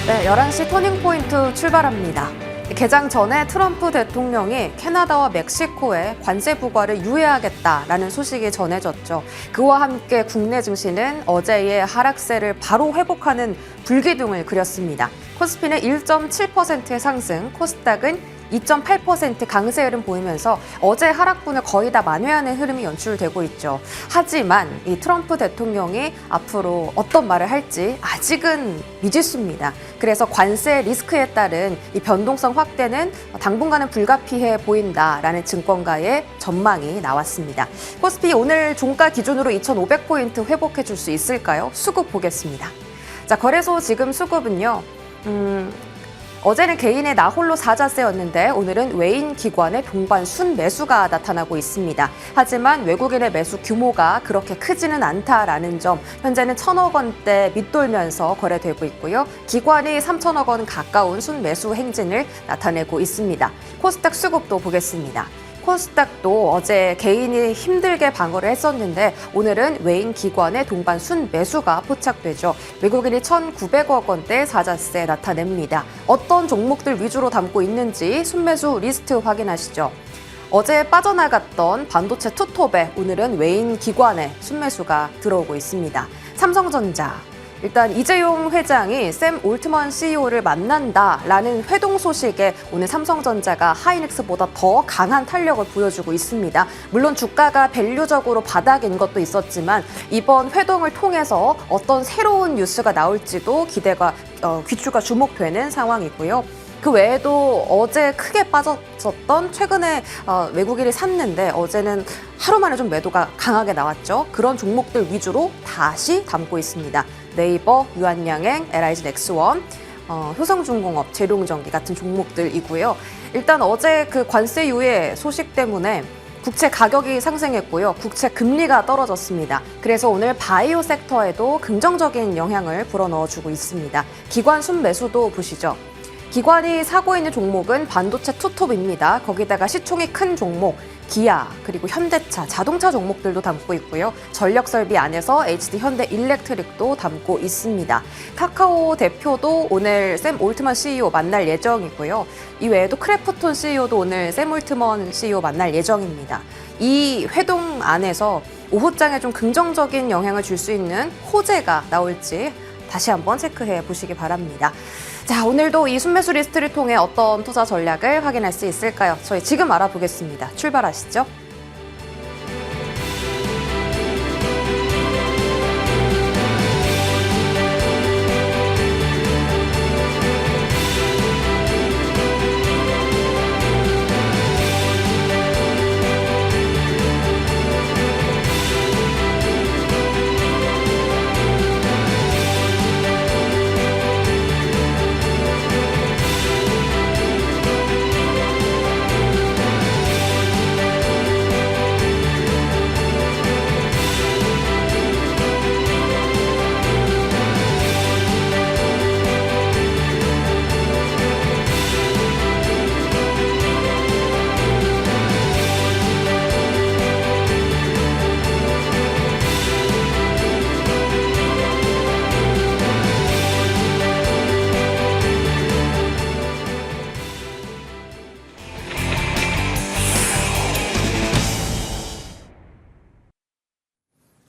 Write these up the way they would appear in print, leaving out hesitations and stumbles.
네, 11시 터닝포인트 출발합니다. 개장 전에 트럼프 대통령이 캐나다와 멕시코에 관세 부과를 유예하겠다라는 소식이 전해졌죠. 그와 함께 국내 증시는 어제의 하락세를 바로 회복하는 불기둥을 그렸습니다. 코스피는 1.7%의 상승, 코스닥은 2.8% 강세 흐름 보이면서 어제 하락분을 거의 다 만회하는 흐름이 연출되고 있죠. 하지만 이 트럼프 대통령이 앞으로 어떤 말을 할지 아직은 미지수입니다. 그래서 관세 리스크에 따른 이 변동성 확대는 당분간은 불가피해 보인다라는 증권가의 전망이 나왔습니다. 코스피 오늘 종가 기준으로 2,500포인트 회복해 줄 수 있을까요? 수급 보겠습니다. 자, 거래소 지금 수급은요. 어제는 개인의 나홀로 사자세였는데 오늘은 외인 기관의 동반 순매수가 나타나고 있습니다. 하지만 외국인의 매수 규모가 그렇게 크지는 않다라는 점, 현재는 1,000억 원대 밑돌면서 거래되고 있고요. 기관이 3,000억 원 가까운 순매수 행진을 나타내고 있습니다. 코스닥 수급도 보겠습니다. 코스닥도 어제 개인이 힘들게 방어를 했었는데 오늘은 외인 기관의 동반 순매수가 포착되죠. 외국인이 1,900억 원대 사자세 나타냅니다. 어떤 종목들 위주로 담고 있는지 순매수 리스트 확인하시죠. 어제 빠져나갔던 반도체 투톱에 오늘은 외인 기관의 순매수가 들어오고 있습니다. 삼성전자. 일단 이재용 회장이 샘 올트먼 CEO를 만난다라는 회동 소식에 오늘 삼성전자가 하이닉스보다 더 강한 탄력을 보여주고 있습니다. 물론 주가가 밸류적으로 바닥인 것도 있었지만 이번 회동을 통해서 어떤 새로운 뉴스가 나올지도 귀추가 주목되는 상황이고요. 그 외에도 어제 크게 빠졌었던 최근에 외국인이 샀는데 어제는 하루 만에 좀 매도가 강하게 나왔죠. 그런 종목들 위주로 다시 담고 있습니다. 네이버, 유한양행, LIG 넥스원, 효성중공업, 재룡전기 같은 종목들이고요. 일단 어제 그 관세 유예 소식 때문에 국채 가격이 상승했고요. 국채 금리가 떨어졌습니다. 그래서 오늘 바이오 섹터에도 긍정적인 영향을 불어넣어주고 있습니다. 기관 순매수도 보시죠. 기관이 사고 있는 종목은 반도체 투톱입니다. 거기다가 시총이 큰 종목, 기아, 그리고 현대차, 자동차 종목들도 담고 있고요. 전력설비 안에서 HD 현대 일렉트릭도 담고 있습니다. 카카오 대표도 오늘 샘 올트먼 CEO 만날 예정이고요. 이 외에도 크래프톤 CEO도 오늘 샘 올트먼 CEO 만날 예정입니다. 이 회동 안에서 오후장에 좀 긍정적인 영향을 줄 수 있는 호재가 나올지 다시 한번 체크해 보시기 바랍니다. 자, 오늘도 이 순매수 리스트를 통해 어떤 투자 전략을 확인할 수 있을까요? 저희 지금 알아보겠습니다. 출발하시죠.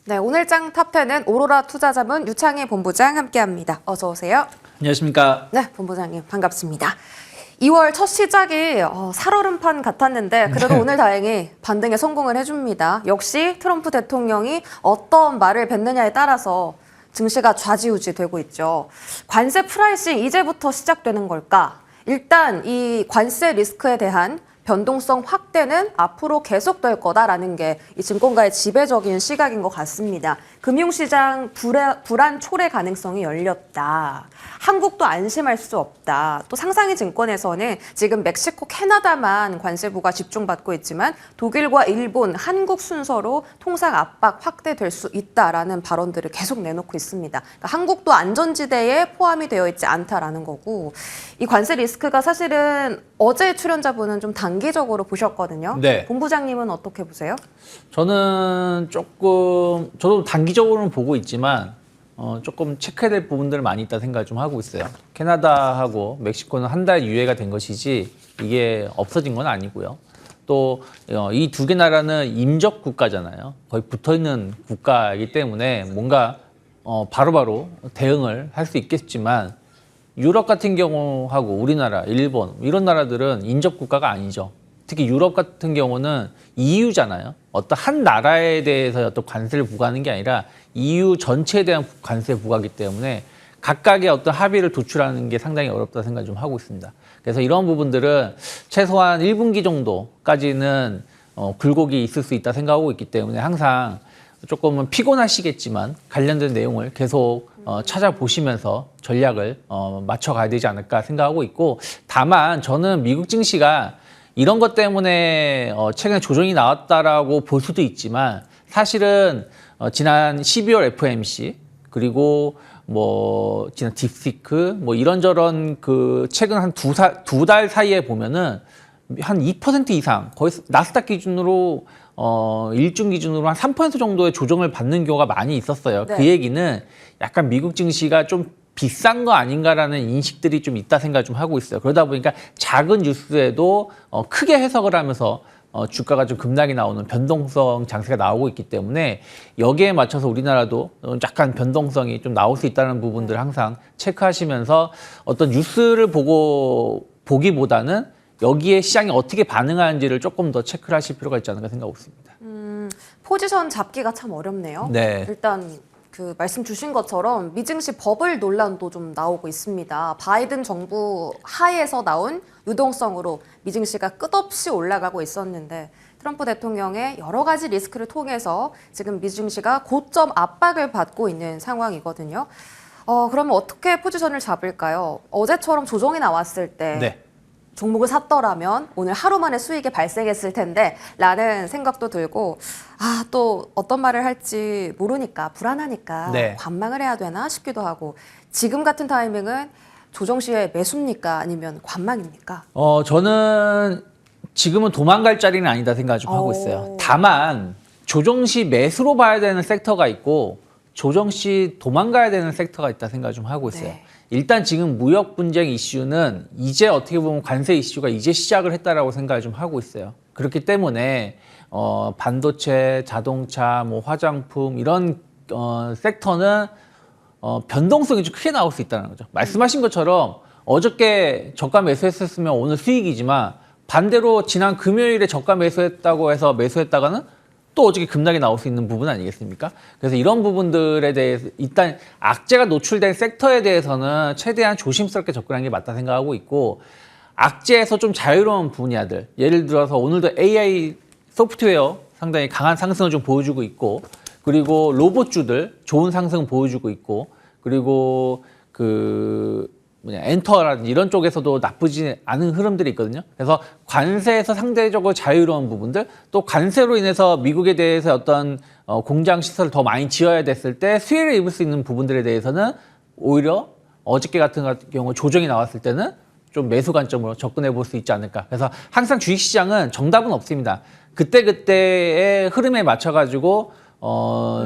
네, 오늘장 탑10은 오로라 투자자문 유창희 본부장 함께합니다. 어서 오세요. 안녕하십니까. 네, 본부장님 반갑습니다. 2월 첫 시작이 살얼음판 같았는데 그래도 오늘 다행히 반등에 성공을 해줍니다. 역시 트럼프 대통령이 어떤 말을 뱉느냐에 따라서 증시가 좌지우지 되고 있죠. 관세 프라이싱 이제부터 시작되는 걸까? 일단 이 관세 리스크에 대한 변동성 확대는 앞으로 계속될 거다라는 게 이 증권가의 지배적인 시각인 것 같습니다. 금융시장 불안 초래 가능성이 열렸다. 한국도 안심할 수 없다. 또 상상이 증권에서는 지금 멕시코, 캐나다만 관세부가 집중받고 있지만 독일과 일본, 한국 순서로 통상 압박 확대될 수 있다라는 발언들을 계속 내놓고 있습니다. 그러니까 한국도 안전지대에 포함이 되어 있지 않다라는 거고 이 관세 리스크가 사실은 어제 출연자분은 좀 단기적으로 보셨거든요. 네. 본부장님은 어떻게 보세요? 저도 단기적으로는 보고 있지만 조금 체크해야 될 부분들 많이 있다 생각을 좀 하고 있어요. 캐나다하고 멕시코는 한 달 유예가 된 것이지 이게 없어진 건 아니고요. 또 이 두 개 나라는 임적 국가잖아요. 거의 붙어있는 국가이기 때문에 뭔가 바로바로 대응을 할 수 있겠지만 유럽 같은 경우하고 우리나라, 일본 이런 나라들은 인접 국가가 아니죠. 특히 유럽 같은 경우는 EU잖아요. 어떤 한 나라에 대해서 어떤 관세를 부과하는 게 아니라 EU 전체에 대한 관세 부과이기 때문에 각각의 어떤 합의를 도출하는 게 상당히 어렵다 생각을 좀 하고 있습니다. 그래서 이런 부분들은 최소한 1분기 정도까지는 굴곡이 있을 수 있다 생각하고 있기 때문에 항상 조금은 피곤하시겠지만 관련된 내용을 계속 찾아보시면서 전략을 맞춰가야 되지 않을까 생각하고 있고, 다만 저는 미국 증시가 이런 것 때문에 최근에 조정이 나왔다라고 볼 수도 있지만 사실은 지난 12월 FOMC 그리고 뭐 지난 딥시크 뭐 이런저런 그 최근 한 두 달 사이에 보면은 한 2% 이상 거의 나스닥 기준으로 일중 기준으로 한 3% 정도의 조정을 받는 경우가 많이 있었어요. 네. 그 얘기는 약간 미국 증시가 좀 비싼 거 아닌가라는 인식들이 좀 있다 생각을 좀 하고 있어요. 그러다 보니까 작은 뉴스에도 크게 해석을 하면서 주가가 좀 급락이 나오는 변동성 장세가 나오고 있기 때문에 여기에 맞춰서 우리나라도 약간 변동성이 좀 나올 수 있다는 부분들을 항상 체크하시면서 어떤 뉴스를 보기보다는 여기에 시장이 어떻게 반응하는지를 조금 더 체크를 하실 필요가 있지 않을까 생각하고 있습니다. 포지션 잡기가 참 어렵네요. 네. 일단 그 말씀 주신 것처럼 미증시 버블 논란도 좀 나오고 있습니다. 바이든 정부 하에서 나온 유동성으로 미증시가 끝없이 올라가고 있었는데 트럼프 대통령의 여러 가지 리스크를 통해서 지금 미증시가 고점 압박을 받고 있는 상황이거든요. 그러면 어떻게 포지션을 잡을까요? 어제처럼 조정이 나왔을 때 네. 종목을 샀더라면 오늘 하루 만에 수익이 발생했을 텐데 라는 생각도 들고, 또 어떤 말을 할지 모르니까 불안하니까 네. 관망을 해야 되나 싶기도 하고, 지금 같은 타이밍은 조정 시에 매수입니까 아니면 관망입니까? 저는 지금은 도망갈 자리는 아니다 생각을 좀 하고 있어요. 다만 조정 시 매수로 봐야 되는 섹터가 있고 조정 시 도망가야 되는 섹터가 있다 생각을 좀 하고 있어요. 네. 일단 지금 무역 분쟁 이슈는 이제 어떻게 보면 관세 이슈가 이제 시작을 했다라고 생각을 좀 하고 있어요. 그렇기 때문에 반도체, 자동차, 뭐 화장품 이런 섹터는 변동성이 좀 크게 나올 수 있다는 거죠. 말씀하신 것처럼 어저께 저가 매수했었으면 오늘 수익이지만 반대로 지난 금요일에 저가 매수했다고 해서 매수했다가는 또 어저께 급락이 나올 수 있는 부분 아니겠습니까? 그래서 이런 부분들에 대해서 일단 악재가 노출된 섹터에 대해서는 최대한 조심스럽게 접근하는 게 맞다 생각하고 있고, 악재에서 좀 자유로운 분야들, 예를 들어서 오늘도 AI 소프트웨어 상당히 강한 상승을 좀 보여주고 있고, 그리고 로봇주들 좋은 상승을 보여주고 있고, 그리고 엔터라든지 이런 쪽에서도 나쁘지 않은 흐름들이 있거든요. 그래서 관세에서 상대적으로 자유로운 부분들, 또 관세로 인해서 미국에 대해서 어떤 공장 시설을 더 많이 지어야 됐을 때 수혜를 입을 수 있는 부분들에 대해서는 오히려 어저께 같은 경우 조정이 나왔을 때는 좀 매수 관점으로 접근해 볼 수 있지 않을까. 그래서 항상 주식시장은 정답은 없습니다. 그때그때의 흐름에 맞춰가지고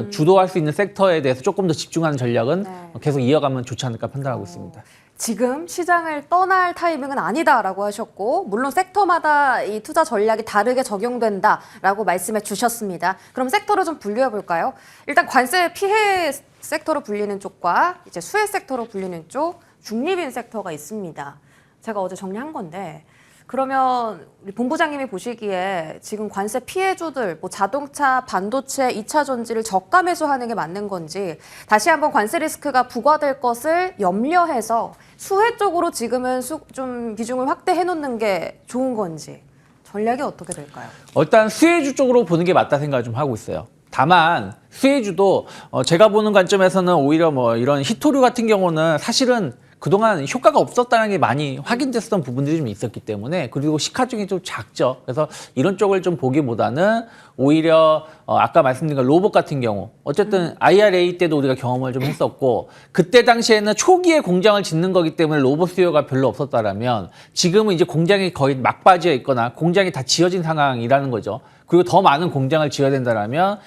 주도할 수 있는 섹터에 대해서 조금 더 집중하는 전략은 계속 이어가면 좋지 않을까 판단하고 있습니다. 지금 시장을 떠날 타이밍은 아니다라고 하셨고, 물론 섹터마다 이 투자 전략이 다르게 적용된다라고 말씀해 주셨습니다. 그럼 섹터로 좀 분류해 볼까요? 일단 관세 피해 섹터로 불리는 쪽과 이제 수혜 섹터로 불리는 쪽, 중립인 섹터가 있습니다. 제가 어제 정리한 건데, 그러면 우리 본부장님이 보시기에 지금 관세 피해주들, 뭐 자동차, 반도체, 2차 전지를 저가 매수하는 게 맞는 건지, 다시 한번 관세 리스크가 부과될 것을 염려해서 수혜 쪽으로 지금은 좀 비중을 확대해 놓는 게 좋은 건지, 전략이 어떻게 될까요? 일단 수혜주 쪽으로 보는 게 맞다 생각을 좀 하고 있어요. 다만 수혜주도 제가 보는 관점에서는 오히려 뭐 이런 히토류 같은 경우는 사실은 그동안 효과가 없었다는 게 많이 확인됐었던 부분들이 좀 있었기 때문에, 그리고 시가총이 좀 작죠. 그래서 이런 쪽을 좀 보기보다는 오히려 아까 말씀드린 로봇 같은 경우 어쨌든 IRA 때도 우리가 경험을 좀 했었고, 그때 당시에는 초기에 공장을 짓는 거기 때문에 로봇 수요가 별로 없었다라면 지금은 이제 공장이 거의 막바지에 있거나 공장이 다 지어진 상황이라는 거죠. 그리고 더 많은 공장을 지어야 된다라면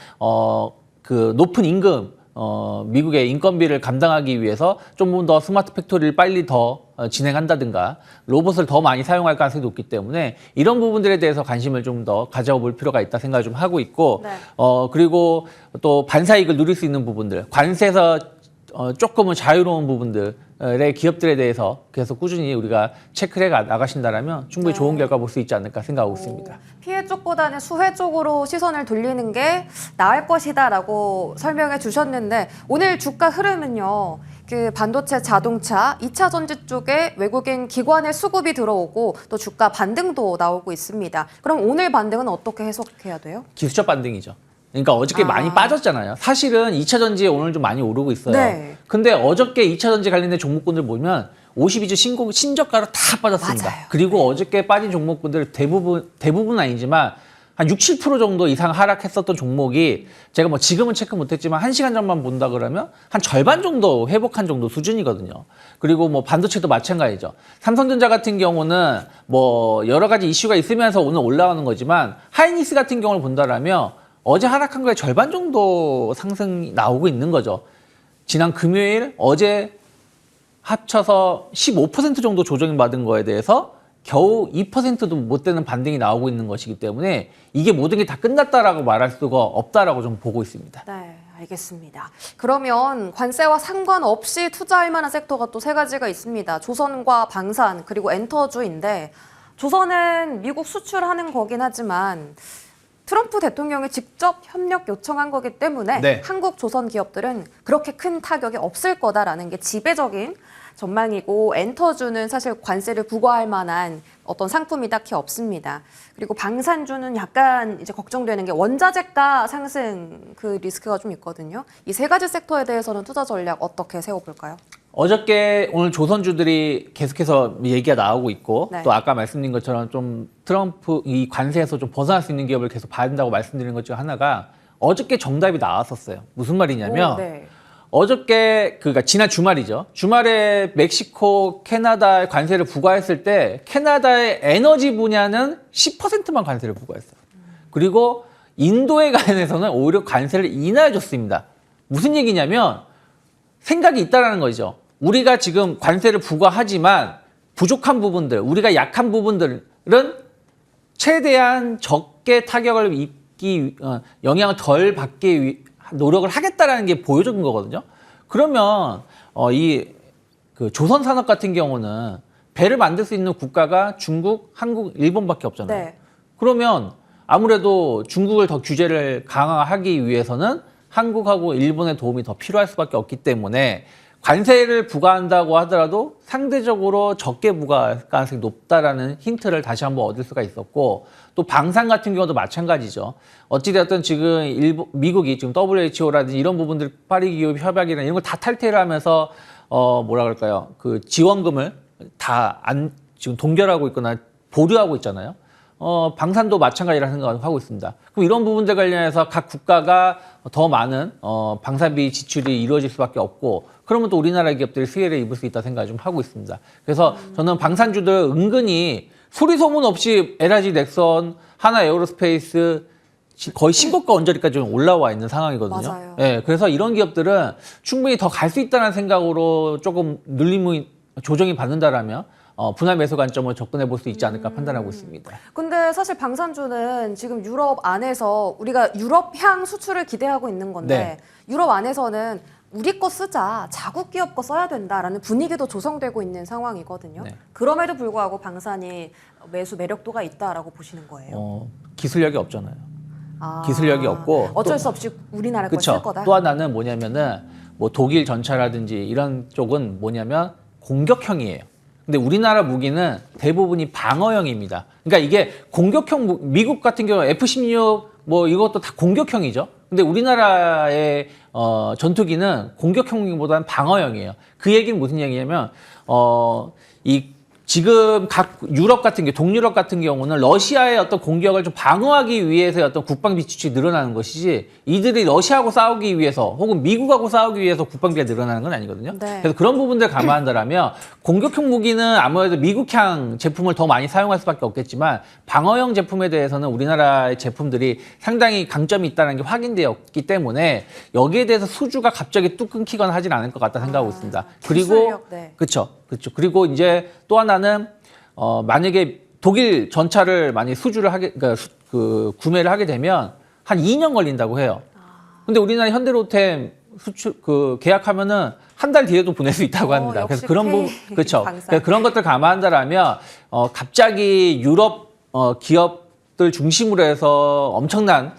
그 높은 임금 미국의 인건비를 감당하기 위해서 좀 더 스마트 팩토리를 빨리 더 진행한다든가 로봇을 더 많이 사용할 가능성이 높기 때문에 이런 부분들에 대해서 관심을 좀 더 가져볼 필요가 있다 생각을 좀 하고 있고 네. 그리고 또 반사이익을 누릴 수 있는 부분들 관세에서 조금은 자유로운 부분들의 기업들에 대해서 계속 꾸준히 우리가 체크를 해 나가신다면 충분히 네. 좋은 결과 볼 수 있지 않을까 생각하고 있습니다. 피해 쪽보다는 수혜 쪽으로 시선을 돌리는 게 나을 것이다라고 설명해 주셨는데 오늘 주가 흐름은요. 그 반도체, 자동차, 2차 전지 쪽에 외국인 기관의 수급이 들어오고 또 주가 반등도 나오고 있습니다. 그럼 오늘 반등은 어떻게 해석해야 돼요? 기술적 반등이죠. 그러니까 어저께 많이 빠졌잖아요. 사실은 2차 전지에 오늘 좀 많이 오르고 있어요. 네. 근데 어저께 2차 전지 관련된 종목군들 보면 52주 신저가로 다 빠졌습니다. 맞아요. 그리고 어저께 빠진 종목군들 대부분 아니지만 한 6, 7% 정도 이상 하락했었던 종목이 제가 뭐 지금은 체크 못했지만 1시간 전만 본다 그러면 한 절반 정도 회복한 정도 수준이거든요. 그리고 뭐 반도체도 마찬가지죠. 삼성전자 같은 경우는 뭐 여러 가지 이슈가 있으면서 오늘 올라오는 거지만 하이닉스 같은 경우를 본다라면 어제 하락한 거에 절반 정도 상승이 나오고 있는 거죠. 지난 금요일 어제 합쳐서 15% 정도 조정이 받은 거에 대해서 겨우 2%도 못 되는 반등이 나오고 있는 것이기 때문에 이게 모든 게 다 끝났다라고 말할 수가 없다라고 좀 보고 있습니다. 네, 알겠습니다. 그러면 관세와 상관없이 투자할 만한 섹터가 또 세 가지가 있습니다. 조선과 방산 그리고 엔터주인데 조선은 미국 수출하는 거긴 하지만 트럼프 대통령이 직접 협력 요청한 거기 때문에 네. 한국 조선 기업들은 그렇게 큰 타격이 없을 거다라는 게 지배적인 전망이고 엔터주는 사실 관세를 부과할 만한 어떤 상품이 딱히 없습니다. 그리고 방산주는 약간 이제 걱정되는 게 원자재가 상승 그 리스크가 좀 있거든요. 이 세 가지 섹터에 대해서는 투자 전략 어떻게 세워볼까요? 어저께 오늘 조선주들이 계속해서 얘기가 나오고 있고 네. 또 아까 말씀드린 것처럼 좀 트럼프 이 관세에서 좀 벗어날 수 있는 기업을 계속 봐야 된다고 말씀드린 것 중 하나가 어저께 정답이 나왔었어요. 무슨 말이냐면 네. 어저께 그러니까 지난 주말이죠. 주말에 멕시코, 캐나다에 관세를 부과했을 때 캐나다의 에너지 분야는 10%만 관세를 부과했어요. 그리고 인도에 관해서는 오히려 관세를 인하해 줬습니다. 무슨 얘기냐면 생각이 있다라는 거죠. 우리가 지금 관세를 부과하지만 부족한 부분들, 우리가 약한 부분들은 최대한 적게 타격을 입기, 영향을 덜 받기 위해 노력을 하겠다라는 게 보여준 거거든요. 그러면 그 조선 산업 같은 경우는 배를 만들 수 있는 국가가 중국, 한국, 일본밖에 없잖아요. 네. 그러면 아무래도 중국을 더 규제를 강화하기 위해서는 한국하고 일본의 도움이 더 필요할 수밖에 없기 때문에 관세를 부과한다고 하더라도 상대적으로 적게 부과할 가능성이 높다라는 힌트를 다시 한번 얻을 수가 있었고 또 방산 같은 경우도 마찬가지죠. 어찌되었든 지금 미국이 지금 WHO라든지 이런 부분들 파리 기업 협약이나 이런 걸 다 탈퇴를 하면서 뭐라 그럴까요? 그 지원금을 다 지금 동결하고 있거나 보류하고 있잖아요. 방산도 마찬가지라는 생각을 하고 있습니다. 그럼 이런 부분들 관련해서 각 국가가 더 많은 방산비 지출이 이루어질 수밖에 없고 그러면 또 우리나라 기업들이 수혜를 입을 수 있다 생각을 좀 하고 있습니다. 그래서 저는 방산주들 은근히 소리 소문 없이 LG 넥선, 하나 에어로스페이스 거의 신고가 언저리까지 좀 올라와 있는 상황이거든요. 맞아요. 예, 그래서 이런 기업들은 충분히 더 갈 수 있다는 생각으로 조금 눌림이 조정이 받는다라면 분할 매수 관점을 접근해 볼 수 있지 않을까 판단하고 있습니다. 근데 사실 방산주는 지금 유럽 안에서 우리가 유럽향 수출을 기대하고 있는 건데 네. 유럽 안에서는 우리 거 쓰자, 자국 기업 거 써야 된다라는 분위기도 조성되고 있는 상황이거든요. 네. 그럼에도 불구하고 방산이 매수 매력도가 있다라고 보시는 거예요. 기술력이 없잖아요. 아, 기술력이 없고 어쩔 수 없이 우리나라 걸 쓸 그렇죠. 거다. 또 하나는 뭐냐면은 뭐 독일 전차라든지 이런 쪽은 뭐냐면 공격형이에요. 근데 우리나라 무기는 대부분이 방어형입니다. 그러니까 이게 공격형 미국 같은 경우 F-16 뭐 이것도 다 공격형이죠. 근데 우리나라의 전투기는 공격형보다는 방어형이에요. 그 얘기는 무슨 얘기냐면 이 지금 각 유럽 같은 경우, 동유럽 같은 경우는 러시아의 어떤 공격을 좀 방어하기 위해서의 어떤 국방비 지출이 늘어나는 것이지 이들이 러시아하고 싸우기 위해서 혹은 미국하고 싸우기 위해서 국방비가 늘어나는 건 아니거든요. 네. 그래서 그런 부분들 감안한다면 공격형 무기는 아무래도 미국향 제품을 더 많이 사용할 수밖에 없겠지만 방어형 제품에 대해서는 우리나라의 제품들이 상당히 강점이 있다는 게 확인되었기 때문에 여기에 대해서 수주가 갑자기 뚝 끊기거나 하진 않을 것 같다 생각하고 있습니다. 그리고 기술력, 네. 그렇죠. 그리고 이제 또 하나는 만약에 독일 전차를 많이 수주를 하게 그러니까 구매를 하게 되면 한 2년 걸린다고 해요. 근데 우리나라 현대로템 수출 계약하면은 한 달 뒤에도 보낼 수 있다고 합니다. 그래서 그런 부분 그렇죠. 그러니까 그런 것들 감안한다라면 갑자기 유럽 기업들 중심으로 해서 엄청난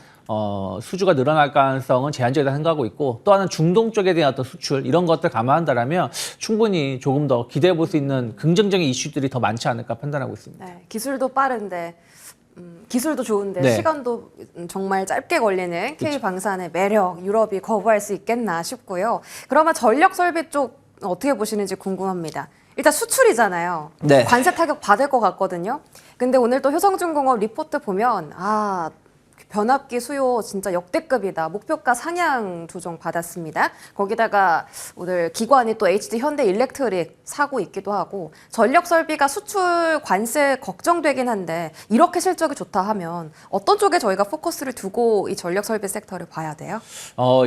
수주가 늘어날 가능성은 제한적이다 생각하고 있고 또 하나는 중동 쪽에 대한 어떤 수출 이런 것들 감안한다라면 충분히 조금 더 기대해 볼 수 있는 긍정적인 이슈들이 더 많지 않을까 판단하고 있습니다. 네, 기술도 빠른데 기술도 좋은데 네. 시간도 정말 짧게 걸리는 K방산의 매력 유럽이 거부할 수 있겠나 싶고요. 그러면 전력 설비 쪽 어떻게 보시는지 궁금합니다. 일단 수출이잖아요. 네. 관세 타격 받을 것 같거든요. 근데 오늘 또 효성중공업 리포트 보면 변압기 수요 진짜 역대급이다. 목표가 상향 조정 받았습니다. 거기다가 오늘 기관이 또 HD 현대 일렉트릭 사고 있기도 하고 전력 설비가 수출 관세 걱정되긴 한데 이렇게 실적이 좋다 하면 어떤 쪽에 저희가 포커스를 두고 이 전력 설비 섹터를 봐야 돼요?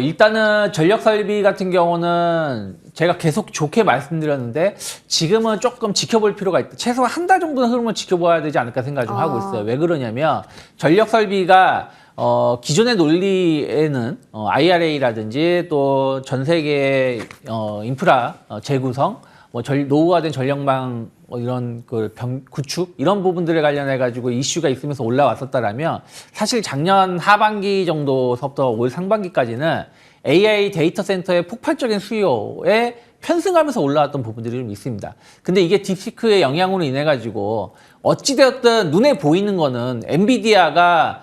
일단은 전력 설비 같은 경우는 제가 계속 좋게 말씀드렸는데 지금은 조금 지켜볼 필요가 있다. 최소한 한 달 정도는 흐름을 지켜봐야 되지 않을까 생각을 좀 하고 있어요. 왜 그러냐면 전력 설비가 기존의 논리에는 IRA라든지 또 전 세계의 인프라 재구성, 노후화된 전력망 이런 구축 이런 부분들에 관련해 가지고 이슈가 있으면서 올라왔었다라면 사실 작년 하반기 정도서부터 올 상반기까지는 AI 데이터 센터의 폭발적인 수요에 편승하면서 올라왔던 부분들이 좀 있습니다. 근데 이게 딥시크의 영향으로 인해 가지고 어찌되었든 눈에 보이는 거는 엔비디아가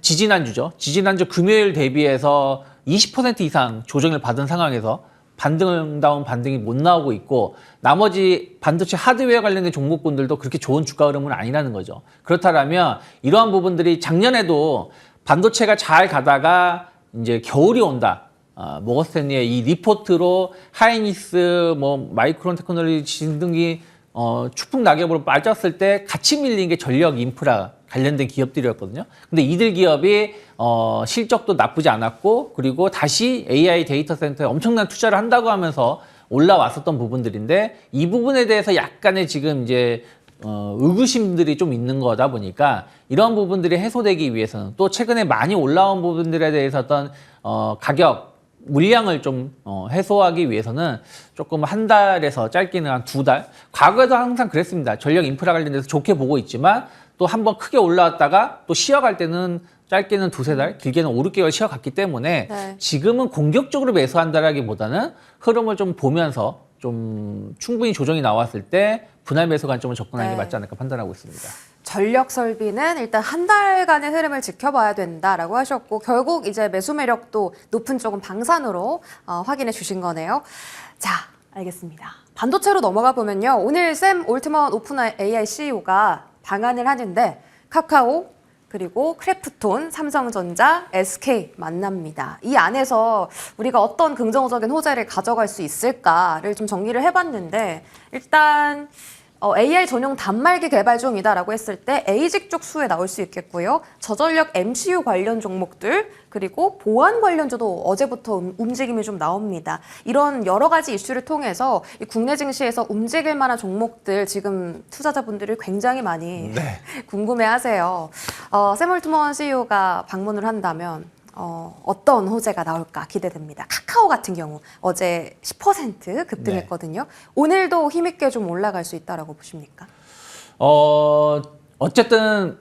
지지난주 금요일 대비해서 20% 이상 조정을 받은 상황에서 반등다운 반등이 못 나오고 있고 나머지 반도체 하드웨어 관련된 종목군들도 그렇게 좋은 주가 흐름은 아니라는 거죠. 그렇다면 이러한 부분들이 작년에도 반도체가 잘 가다가 이제 겨울이 온다. 모건스탠리의 이 리포트로 하이닉스, 마이크론 테크놀로지 등이 추풍 낙엽으로 빠졌을 때 같이 밀린 게 전력 인프라 관련된 기업들이었거든요. 근데 이들 기업이 실적도 나쁘지 않았고 그리고 다시 AI 데이터 센터에 엄청난 투자를 한다고 하면서 올라왔었던 부분들인데 이 부분에 대해서 약간의 지금 이제 의구심들이 좀 있는 거다 보니까 이런 부분들이 해소되기 위해서는 또 최근에 많이 올라온 부분들에 대해서 어떤 가격 물량을 좀 해소하기 위해서는 조금 한 달에서 짧게는 한 두 달. 과거에도 항상 그랬습니다. 전력 인프라 관련돼서 좋게 보고 있지만 또 한번 크게 올라왔다가 또 쉬어갈 때는 짧게는 두세 달, 길게는 5, 6개월 쉬어갔기 때문에 네. 지금은 공격적으로 매수한다라기보다는 흐름을 좀 보면서 좀 충분히 조정이 나왔을 때 분할 매수 관점을 접근하는 게 네. 맞지 않을까 판단하고 있습니다. 전력 설비는 일단 한 달간의 흐름을 지켜봐야 된다라고 하셨고 결국 이제 매수 매력도 높은 쪽은 방산으로 확인해 주신 거네요. 자, 알겠습니다. 반도체로 넘어가 보면요. 오늘 샘 올트먼 오픈 AI CEO가 방한을 하는데 카카오 그리고 크래프톤, 삼성전자, SK 만납니다. 이 안에서 우리가 어떤 긍정적인 호재를 가져갈 수 있을까를 좀 정리를 해봤는데 일단 AI 전용 단말기 개발 중이다라고 했을 때 ASIC 쪽 수에 나올 수 있겠고요. 저전력 MCU 관련 종목들 그리고 보안 관련주도 어제부터 움직임이 좀 나옵니다. 이런 여러 가지 이슈를 통해서 이 국내 증시에서 움직일 만한 종목들 지금 투자자분들이 굉장히 많이 궁금해하세요. 샘 올트먼 CEO가 방문을 한다면 어떤 호재가 나올까 기대됩니다. 카카오 같은 경우 어제 10% 급등했거든요. 오늘도 힘있게 좀 올라갈 수 있다라고 보십니까? 어쨌든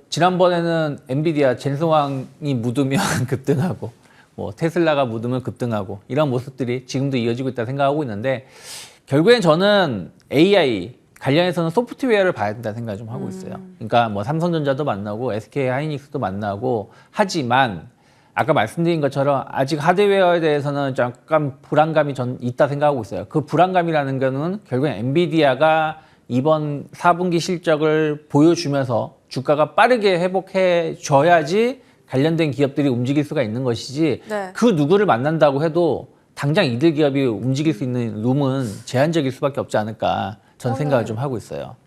지난번에는 엔비디아 젠슨왕이 묻으면 급등하고 테슬라가 묻으면 급등하고 이런 모습들이 지금도 이어지고 있다 생각하고 있는데 결국엔 저는 AI 관련해서는 소프트웨어를 봐야 된다 생각을 좀 하고 있어요. 그러니까 삼성전자도 만나고 SK 하이닉스도 만나고 하지만 아까 말씀드린 것처럼 아직 하드웨어에 대해서는 약간 불안감이 전 있다 생각하고 있어요. 그 불안감이라는 거는 결국엔 엔비디아가 이번 4분기 실적을 보여주면서 주가가 빠르게 회복해 줘야지 관련된 기업들이 움직일 수가 있는 것이지 네. 그 누구를 만난다고 해도 당장 이들 기업이 움직일 수 있는 룸은 제한적일 수밖에 없지 않을까 전 생각을 좀 하고 있어요.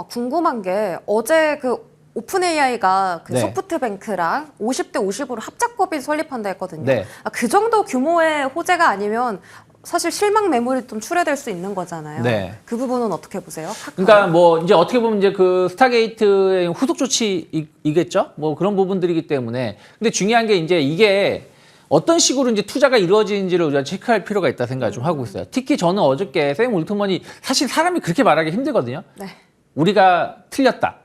궁금한 게 어제 그 오픈 AI가 그 네. 소프트뱅크랑 50대 50으로 합작법인 설립한다 했거든요. 네. 그 정도 규모의 호재가 아니면 사실 실망 매물이 좀 출회될 수 있는 거잖아요. 네. 그 부분은 어떻게 보세요? 그러니까 뭐 이제 어떻게 보면 이제 그 스타게이트의 후속 조치이겠죠? 뭐 그런 부분들이기 때문에. 근데 중요한 게 이제 이게 어떤 식으로 이제 투자가 이루어지는지를 우리가 체크할 필요가 있다 생각을 좀 하고 있어요. 특히 저는 어저께 샘 올트먼이 사실 사람이 그렇게 말하기 힘들거든요. 네. 우리가 틀렸다.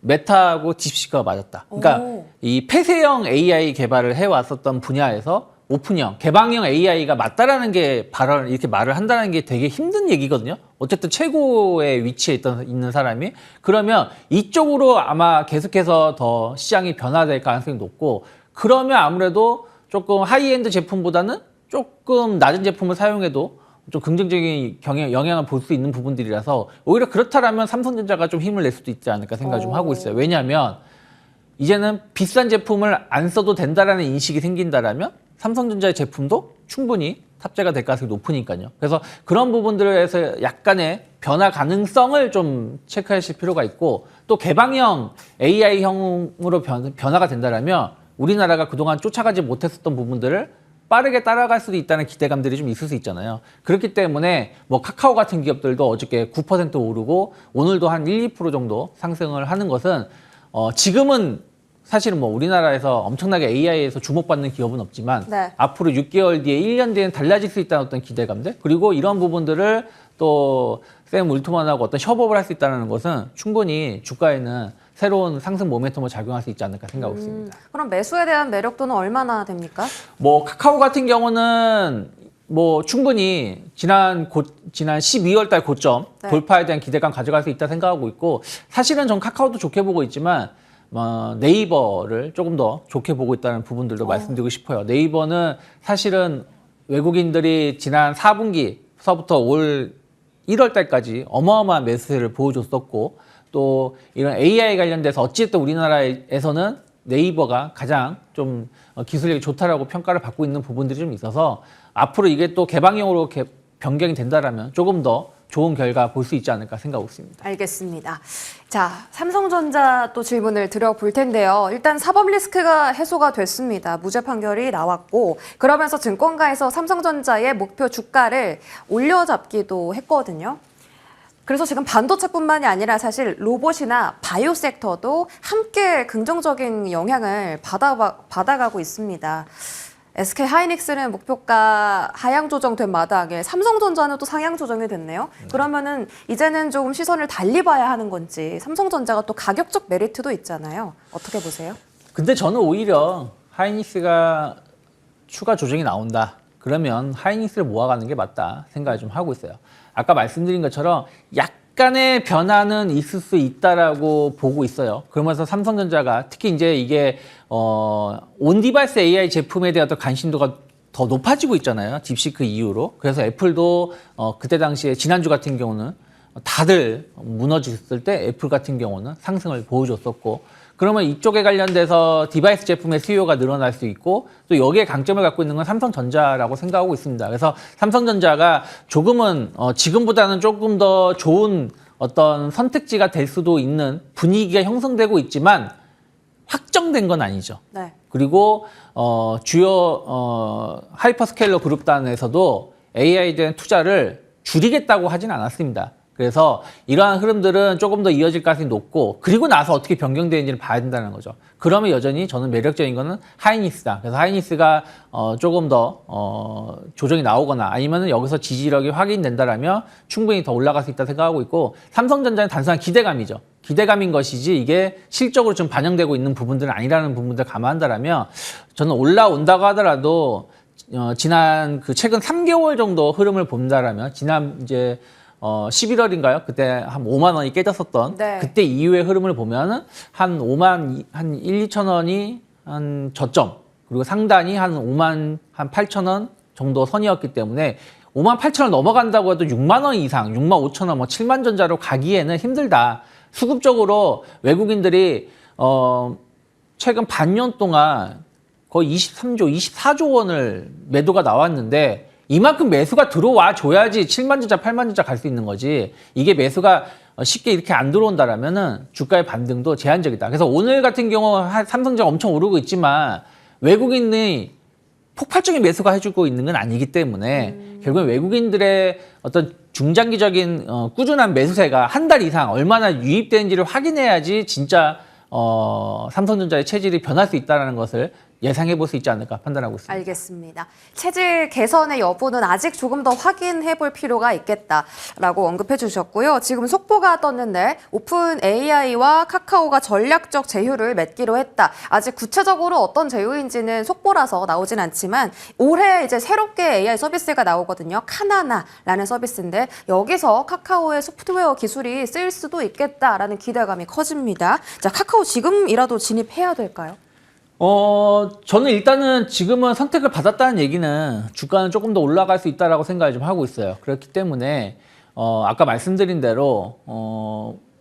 메타하고 딥시크가 맞았다. 그러니까 오. 이 폐쇄형 AI 개발을 해왔었던 분야에서 오픈형, 개방형 AI가 맞다라는 게 이렇게 말을 한다는 게 되게 힘든 얘기거든요. 어쨌든 최고의 위치에 있는 사람이. 그러면 이쪽으로 아마 계속해서 더 시장이 변화될 가능성이 높고, 그러면 아무래도 조금 하이엔드 제품보다는 조금 낮은 제품을 사용해도 좀 긍정적인 영향을 볼 수 있는 부분들이라서 오히려 그렇다라면 삼성전자가 좀 힘을 낼 수도 있지 않을까 생각을 좀 하고 있어요. 왜냐하면 이제는 비싼 제품을 안 써도 된다라는 인식이 생긴다라면 삼성전자의 제품도 충분히 탑재가 될 가능성이 높으니까요. 그래서 그런 부분들에서 약간의 변화 가능성을 좀 체크하실 필요가 있고, 또 개방형 AI형으로 변화가 된다라면 우리나라가 그동안 쫓아가지 못했었던 부분들을 빠르게 따라갈 수도 있다는 기대감들이 좀 있을 수 있잖아요. 그렇기 때문에 뭐 카카오 같은 기업들도 어저께 9% 오르고 오늘도 한 1, 2% 정도 상승을 하는 것은 지금은 사실은 뭐 우리나라에서 엄청나게 AI에서 주목받는 기업은 없지만 네. 앞으로 6개월 뒤에 1년 뒤에는 달라질 수 있다는 어떤 기대감들, 그리고 이런 부분들을 또 샘 울트먼하고 어떤 협업을 할 수 있다는 것은 충분히 주가에는 새로운 상승 모멘텀을 작용할 수 있지 않을까 생각하고 있습니다. 그럼 매수에 대한 매력도는 얼마나 됩니까? 뭐 카카오 같은 경우는 뭐 충분히 지난 12월 달 고점 네. 돌파에 대한 기대감 가져갈 수 있다 생각하고 있고, 사실은 전 카카오도 좋게 보고 있지만 네이버를 조금 더 좋게 보고 있다는 부분들도 말씀드리고 싶어요. 네이버는 사실은 외국인들이 지난 4분기서부터 올 1월 달까지 어마어마한 매수세를 보여줬었고, 또 이런 AI 관련돼서 어찌됐든 우리나라에서는 네이버가 가장 좀 기술력이 좋다라고 평가를 받고 있는 부분들이 좀 있어서 앞으로 이게 또 개방형으로 변경이 된다라면 조금 더 좋은 결과 볼 수 있지 않을까 생각하고 있습니다. 알겠습니다. 자, 삼성전자 또 질문을 드려볼 텐데요. 일단 사법 리스크가 해소가 됐습니다. 무죄 판결이 나왔고, 그러면서 증권가에서 삼성전자의 목표 주가를 올려잡기도 했거든요. 그래서 지금 반도체뿐만이 아니라 사실 로봇이나 바이오 섹터도 함께 긍정적인 영향을 받아가고 있습니다. SK 하이닉스는 목표가 하향 조정된 마당에 삼성전자는 또 상향 조정이 됐네요. 그러면은 이제는 조금 시선을 달리 봐야 하는 건지, 삼성전자가 또 가격적 메리트도 있잖아요. 어떻게 보세요? 근데 저는 오히려 하이닉스가 추가 조정이 나온다. 그러면 하이닉스를 모아가는 게 맞다 생각을 좀 하고 있어요. 아까 말씀드린 것처럼 약간의 변화는 있을 수 있다라고 보고 있어요. 그러면서 삼성전자가 특히 이제 이게 온디바이스 AI 제품에 대한 관심도가 더 높아지고 있잖아요. 딥시크 이후로. 그래서 애플도 그때 당시에 지난주 같은 경우는 다들 무너졌을 때 애플 같은 경우는 상승을 보여줬었고, 그러면 이쪽에 관련돼서 디바이스 제품의 수요가 늘어날 수 있고, 또 여기에 강점을 갖고 있는 건 삼성전자라고 생각하고 있습니다. 그래서 삼성전자가 조금은 지금보다는 조금 더 좋은 어떤 선택지가 될 수도 있는 분위기가 형성되고 있지만 확정된 건 아니죠. 네. 그리고 주요 하이퍼스케일러 그룹단에서도 AI에 대한 투자를 줄이겠다고 하진 않았습니다. 그래서 이러한 흐름들은 조금 더 이어질 가능성이 높고, 그리고 나서 어떻게 변경되는지를 봐야 된다는 거죠. 그러면 여전히 저는 매력적인 거는 하이닉스다. 그래서 하이닉스가 조금 더 조정이 나오거나 아니면 여기서 지지력이 확인된다라면 충분히 더 올라갈 수 있다 생각하고 있고, 삼성전자는 단순한 기대감이죠. 기대감인 것이지 이게 실적으로 좀 반영되고 있는 부분들은 아니라는 부분들 감안한다라면 저는 올라온다고 하더라도 지난 최근 3개월 정도 흐름을 본다라면 지난 이제 11월인가요? 그때 한 5만 원이 깨졌었던 네. 그때 이후의 흐름을 보면은 한 1, 2천 원이 한 저점, 그리고 상단이 한 5만 한 8천 원 정도 선이었기 때문에 5만 8천 원 넘어간다고 해도 6만 원 이상, 6만 5천 원, 뭐 7만 전자로 가기에는 힘들다. 수급적으로 외국인들이 최근 반년 동안 거의 23조, 24조 원을 매도가 나왔는데 이만큼 매수가 들어와 줘야지 7만 전자, 8만 전자 갈 수 있는 거지. 이게 매수가 쉽게 이렇게 안 들어온다라면은 주가의 반등도 제한적이다. 그래서 오늘 같은 경우 삼성전자 엄청 오르고 있지만 외국인이 폭발적인 매수가 해주고 있는 건 아니기 때문에 결국엔 외국인들의 어떤 중장기적인 꾸준한 매수세가 한 달 이상 얼마나 유입되는지를 확인해야지 진짜 삼성전자의 체질이 변할 수 있다는 것을 예상해 볼 수 있지 않을까 판단하고 있습니다. 알겠습니다. 체질 개선의 여부는 아직 조금 더 확인해 볼 필요가 있겠다라고 언급해 주셨고요. 지금 속보가 떴는데 오픈 AI와 카카오가 전략적 제휴를 맺기로 했다. 아직 구체적으로 어떤 제휴인지는 속보라서 나오진 않지만 올해 이제 새롭게 AI 서비스가 나오거든요. 카나나라는 서비스인데 여기서 카카오의 소프트웨어 기술이 쓰일 수도 있겠다라는 기대감이 커집니다. 자, 카카오 지금이라도 진입해야 될까요? 저는 일단은 지금은 선택을 받았다는 얘기는 주가는 조금 더 올라갈 수 있다라고 생각을 좀 하고 있어요. 그렇기 때문에, 아까 말씀드린 대로,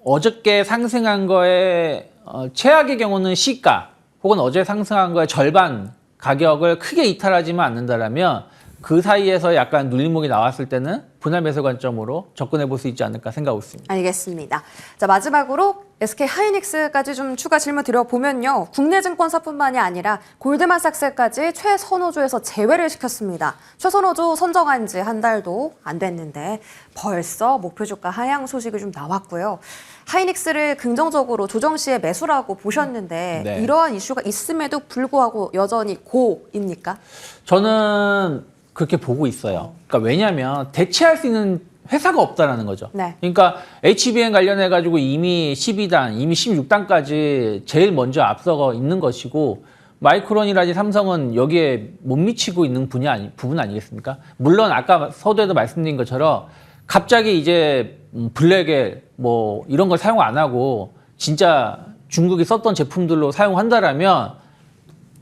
어저께 상승한 거에, 최악의 경우는 시가, 혹은 어제 상승한 거의 절반 가격을 크게 이탈하지만 않는다라면 그 사이에서 약간 눌림목이 나왔을 때는 분할 매수 관점으로 접근해 볼 수 있지 않을까 생각하고 있습니다. 알겠습니다. 자, 마지막으로 SK 하이닉스까지 좀 추가 질문 드려보면요. 국내 증권사뿐만이 아니라 골드만삭스까지 최선호조에서 제외를 시켰습니다. 최선호조 선정한 지 한 달도 안 됐는데 벌써 목표 주가 하향 소식이 좀 나왔고요. 하이닉스를 긍정적으로 조정 시에 매수라고 보셨는데 네. 이러한 이슈가 있음에도 불구하고 여전히 고입니까? 저는 그렇게 보고 있어요. 그러니까 왜냐하면 대체할 수 있는 회사가 없다라는 거죠. 네. 그러니까 HBM 관련해 가지고 이미 12단, 이미 16단까지 제일 먼저 앞서가 있는 것이고 마이크론이라든지 삼성은 여기에 못 미치고 있는 부분 아니겠습니까? 물론 아까 서두에도 말씀드린 것처럼 갑자기 이제 블랙에 뭐 이런 걸 사용 안 하고 진짜 중국이 썼던 제품들로 사용한다라면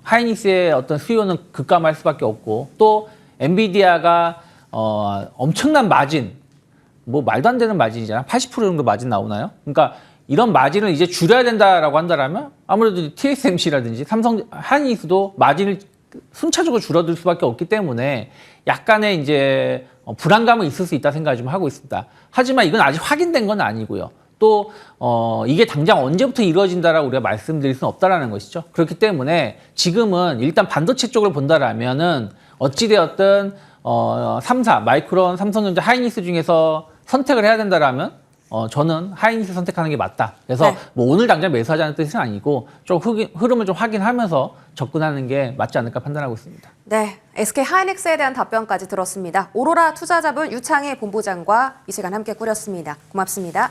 하이닉스의 어떤 수요는 급감할 수밖에 없고 또 엔비디아가 엄청난 마진, 뭐 말도 안 되는 마진이잖아. 80% 정도 마진 나오나요? 그러니까 이런 마진을 이제 줄여야 된다라고 한다라면 아무래도 TSMC라든지 삼성, 하이닉스도 마진을 순차적으로 줄어들 수밖에 없기 때문에 약간의 이제 불안감은 있을 수 있다 생각을 좀 하고 있습니다. 하지만 이건 아직 확인된 건 아니고요. 또 이게 당장 언제부터 이루어진다라고 우리가 말씀드릴 수는 없다라는 것이죠. 그렇기 때문에 지금은 일단 반도체 쪽을 본다라면은 어찌되었든 3사 마이크론, 삼성전자, 하이닉스 중에서 선택을 해야 된다라면 저는 하이닉스 선택하는 게 맞다. 그래서 네. 뭐 오늘 당장 매수하자는 뜻은 아니고 좀 흐름을 좀 확인하면서 접근하는 게 맞지 않을까 판단하고 있습니다. 네, SK 하이닉스에 대한 답변까지 들었습니다. 오로라 투자자본 유창희 본부장과 이 시간 함께 꾸렸습니다. 고맙습니다.